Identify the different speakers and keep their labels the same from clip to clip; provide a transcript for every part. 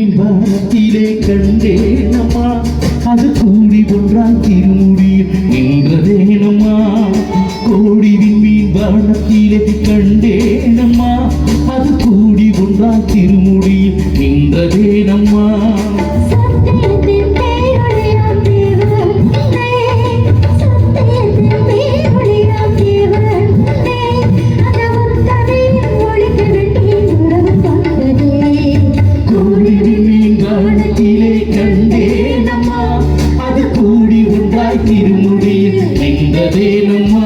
Speaker 1: மீன் வானத்திலே கண்டேனம்மா அது கூடி ஒன்றால் திருமுடியில் நின்றதேனம்மா கோடி மீன் வானத்திலே கண்டேனம்மா அது கூடி ஒன்றால் திருமுடியில் நின்றதேனம்மா திருமுடியில் நின்றதேனம்மா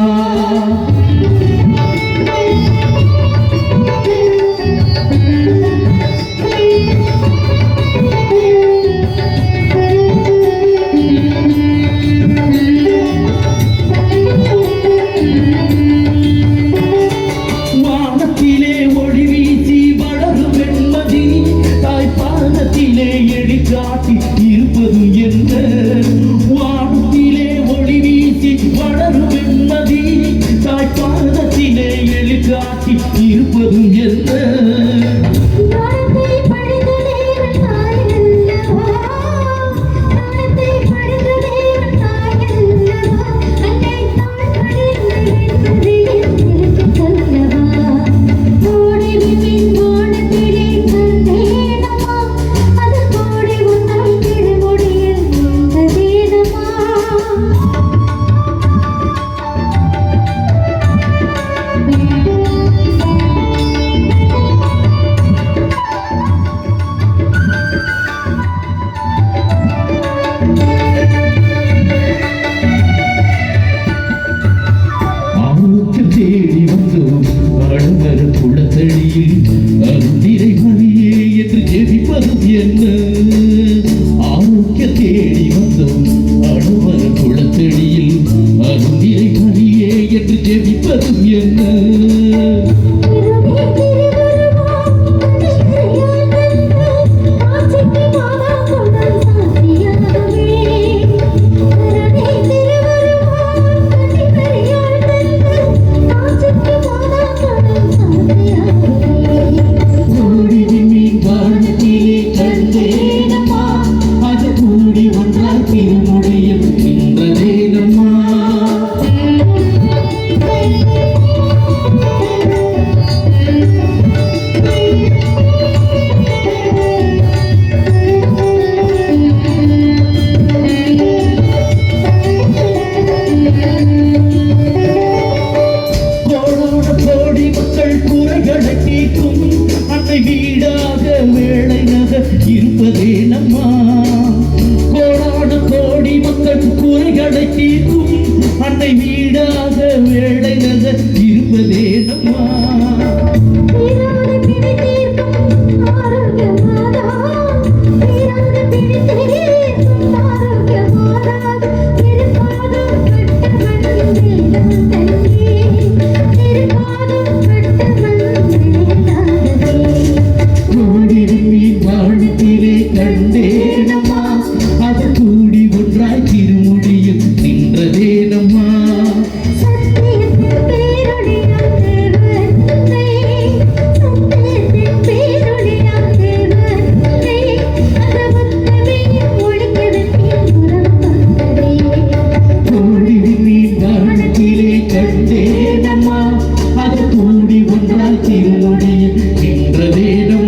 Speaker 1: வானத்திலே ஒளி வீசி வளரும் வெண்மதி தாய்ப்பாதத்திலே எழிற்காட்டி இருப்பதும் என்ன வளரும் வெண்மதி தாய்ப்பாதத்திலே எழிற்காட்டி இருப்பதும் என்ன தேடி வந்தோம் ஆடவர் குளத்தடியில் அருந்திரை மரியே என்று ஜெபிப்பதும் என்ன ஆரோக்கிய தேடி வந்தோம் ஆடவர் குளத்தடியில் அருந்திரை மரியே என்று ஜெபிப்பதும் என்ன வீடாக வேளை நகர் இருப்பதேனம்மா கோடான கோடி மக்கள் குறைகளை தீர்க்கும் அன்னை வீடாக வேளை நகர் இருப்பதேனம்மா அது கூடி ஒன்றாய் திருமுடியில் நின்றதேனம்மா